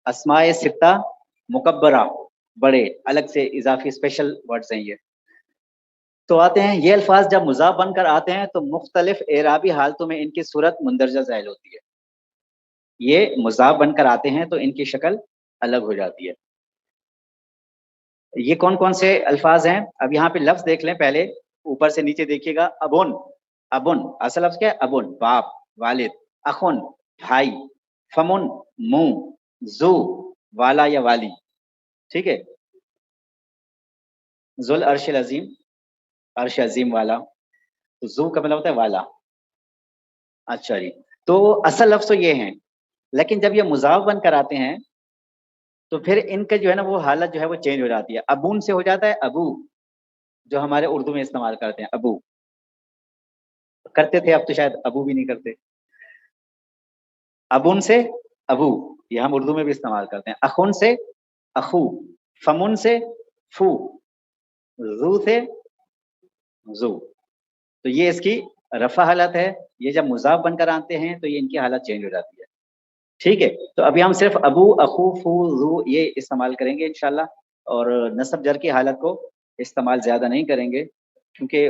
अस्माए सित्ता मुकब्बरा, बड़े अलग से इजाफी स्पेशल वर्ड्स हैं ये। तो आते हैं ये अल्फाज जब मुजाफ बनकर आते हैं तो मुख्तलिफ एराबी हालतों में इनकी सूरत मुंदरजा ज़ाइल होती है। ये मुजाफ बनकर आते हैं तो इनकी शक्ल अलग हो जाती है। ये कौन कौन से अल्फाज हैं? अब यहाँ पे लफ्ज देख लें पहले, ऊपर से नीचे देखिएगा। अबुन, अबुन असल लफ्ज क्या है? अबुन बाप, वालिद। अखुन भाई, फमुन मुंह, जू वाला या वाली, ठीक है। जुल अर्शिल अजीम, अर्श अजीम वाला, तो जू का मतलब होता है वाला। अच्छा जी, तो असल लफ्ज तो ये हैं, लेकिन जब ये मुजाफ बनकर आते हैं तो फिर इनका जो है ना वो हालत जो है वो चेंज हो जाती है। अबून से हो जाता है अबू, जो हमारे उर्दू में इस्तेमाल करते हैं अबू, करते थे, अब तो शायद अबू भी नहीं करते। अबुन से अबू, ये हम उर्दू में भी इस्तेमाल करते हैं। अखुन से अखू, फमुन से फू, जू से जू। तो ये इसकी रफा हालत है। ये जब मुजाफ बनकर आते हैं तो ये इनकी हालत चेंज हो जाती है, ठीक है। तो अभी हम सिर्फ अबू, अखू, फू, जू ये इस्तेमाल करेंगे इंशाल्लाह, और नसब जर की हालत को इस्तेमाल ज़्यादा नहीं करेंगे, क्योंकि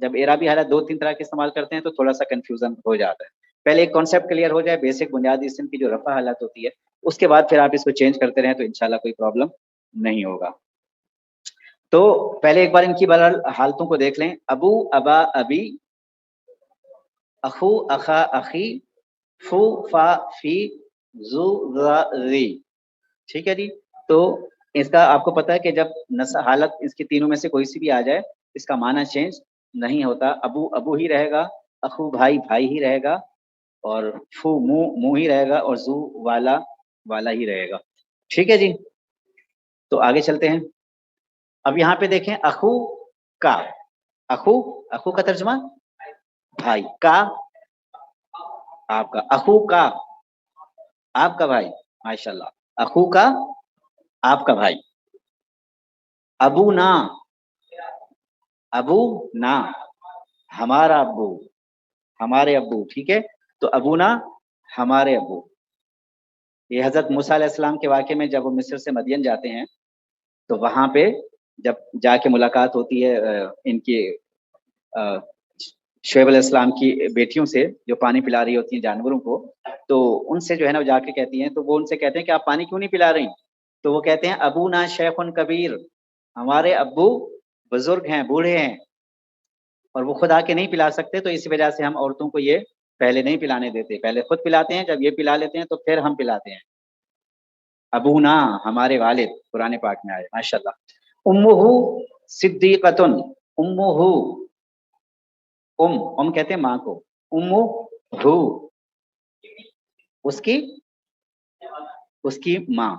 जब एराबी हालत दो तीन तरह के इस्तेमाल करते हैं तो थोड़ा सा कन्फ्यूजन हो जाता है। पहले एक कॉन्सेप्ट क्लियर हो जाए, बेसिक बुनियादी इस्म की जो रफा हालत होती है, उसके बाद फिर आप इसको चेंज करते रहें तो इंशाल्लाह कोई प्रॉब्लम नहीं होगा। तो पहले एक बार इनकी बहरहाल हालतों को देख लें। अबू, अबा, अबी, अखू, अखा, अखी, फू, फा, फी, जू, ज़ा, ज़ी, ठीक है जी। तो इसका आपको पता है कि जब हालत इसकी तीनों में से कोई सी भी आ जाए, इसका माना चेंज नहीं होता। अबू अबू ही रहेगा, अखू भाई भाई ही रहेगा, और फू मुंह मुंह ही रहेगा, और जू वाला वाला ही रहेगा, ठीक है जी। तो आगे चलते हैं। अब यहाँ पे देखें अखू का, अखू, अखू का तर्जुमा भाई, का आपका, अखू का आपका भाई, माशाल्लाह, अखू का आपका भाई। अबू ना, अबू ना हमारा अब्बू, हमारे अब्बू, ठीक है। तो अबू ना हमारे अब्बू। ये हजरत मूसा अलैहिस्सलाम के वाक़े में जब वो मिस्र से मदियन जाते हैं तो वहां पे जब जाके मुलाकात होती है इनकी शुएब अलैहिस्सलाम की बेटियों से, जो पानी पिला रही होती हैं जानवरों को, तो उनसे जो है ना वो जाके कहती हैं, तो वो उनसे कहते हैं कि आप पानी क्यों नहीं पिला रही? तो वो कहते हैं अबू ना शेखुन कबीर, हमारे अब्बू बुजुर्ग हैं, बूढ़े हैं, और वो खुद आके नहीं पिला सकते, तो इस वजह से हम औरतों को ये पहले नहीं पिलाने देते, पहले खुद पिलाते हैं, जब ये पिला लेते हैं तो फिर हम पिलाते हैं। अबूना हमारे वालिद, कुरान पाक में आए, माशाल्लाह। उम्मुहु सिद्दीकतुन, उम्मुहु, कहते हैं माँ को, उम्मु हु उसकी, उसकी माँ,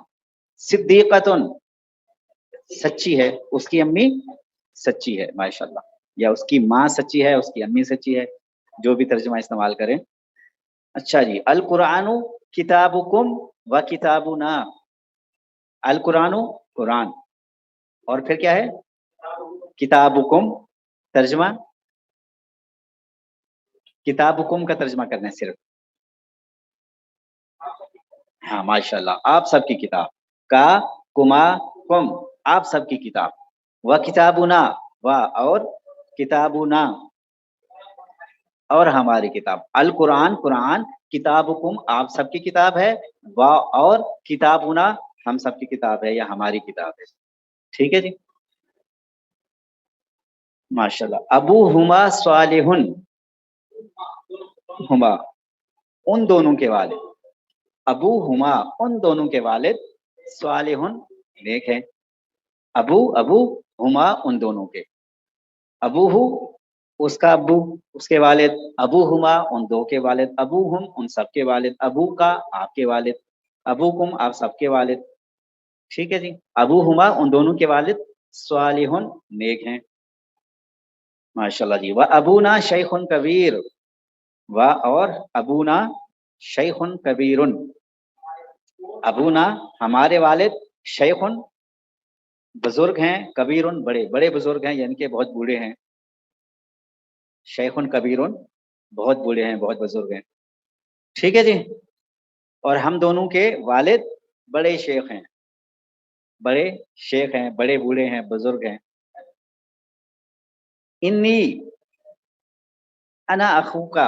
सिद्दीकतुन सच्ची है, उसकी अम्मी सच्ची है, माशाल्लाह। या उसकी माँ सच्ची है, उसकी अम्मी सच्ची है, जो भी तर्जुमा इस्तेमाल करें। अच्छा जी, अल कुरानु किताबुकुम व किताबुना, अल कुरानु कुरान, और फिर क्या है? किताबुकुम, तर्जुमा किताबुकुम का तर्जुमा करना है सिर्फ। हाँ माशाल्लाह, आप सबकी किताब, का कुमा कुम, आप सबकी किताब, व किताबुना, व और किताबुना, और हमारी किताब, अल कुरान कुरान, किताबुकुम आप सबकी किताब है, व और किताबुना हम सबकी किताब है या हमारी किताब है, ठीक है जी, माशाल्लाह। अबू हुमा स्वालिहुन, हुमा उन दोनों के वालिद, अबू हुमा उन दोनों के वालिद, स्वालिहुन नेक है। अबू अबू हुमा उन दोनों के, अबू हु उसका अबू, उसके वालिद, अबू हुमा उन दो के वालिद, अबू हम उन सब के वालिद, अबू का आपके वालिद, अबू कुम आप सबके वालिद, ठीक है जी। अबू हुमा उन दोनों के वालिद, स्वालिहुन नेक हैं, माशाल्लाह जी। व अबूना शैखुन कबीर, व और अबूना शैखुन कबीरुन, अबूना हमारे वालिद, शैखुन बुजुर्ग हैं, कबीरुन बड़े बड़े बुजुर्ग हैं, यानी कि बहुत बूढ़े हैं, शैखुन कबीरुन बहुत बूढ़े हैं, बहुत बुजुर्ग हैं, ठीक है जी। और हम दोनों के वालिद बड़े शेख हैं, बड़े शेख हैं, बड़े बूढ़े हैं, बुजुर्ग हैं। इन्नी अना अखूका,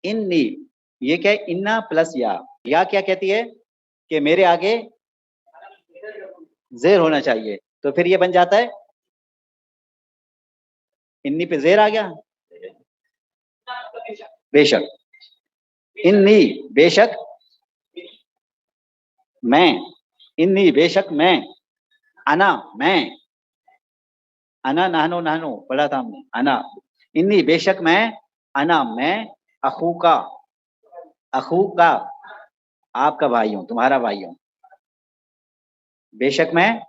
इन्नी, ये क्या है, इन्ना प्लस या क्या कहती है कि मेरे आगे जेर होना चाहिए, तो फिर ये बन जाता है इन्नी पे जेर आ गया, बेशक, इन्नी बेशक मैं, इन्नी बेशक मैं, अना मैं, अना नहनो नहनो पढ़ा था हमने, अना, इन्नी बेशक मैं, अना मैं, अखू का, अखू का आपका भाई हूं, तुम्हारा भाई हूं, बेशक मैं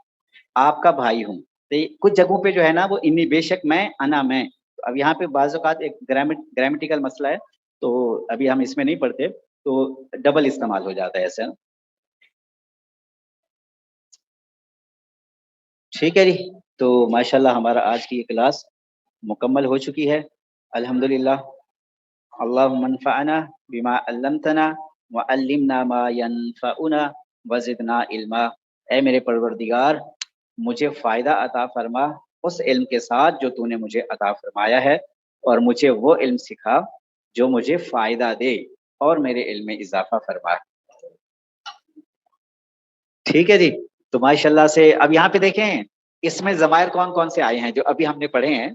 आपका भाई हूं। तो कुछ जगहों पे जो है ना वो इन्नी बेशक मैं, अना मैं, तो अब यहाँ पे बाज़ औक़ात एक ग्रामेटिकल मसला है, तो अभी हम इसमें नहीं पढ़ते, तो डबल इस्तेमाल हो जाता है ऐसे। ठीक है जी, तो माशाल्लाह हमारा आज की ये क्लास मुकम्मल हो चुकी है। अल्हम्दुलिल्लाह, अल्लाहुम्मा अन्फ़अना बिमा अल्लमतना व अल्लिमना मा यनफ़अुना व ज़िदना इल्मा। ऐ मेरे परवरदिगार, मुझे फ़ायदा अता फ़रमा उस इल्म के साथ जो तूने मुझे अता फ़रमाया है, और मुझे वो इल्म सिखा जो मुझे फ़ायदा दे और मेरे इल्म में इज़ाफ़ा फ़रमा। ठीक है जी, तो माशाल्लाह से अब यहाँ पे देखें, इसमें ज़मायर कौन-कौन से आए हैं जो अभी हमने पढ़े हैं,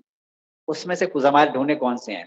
उसमें से कुछ ज़मायर ढूँढे कौन से हैं?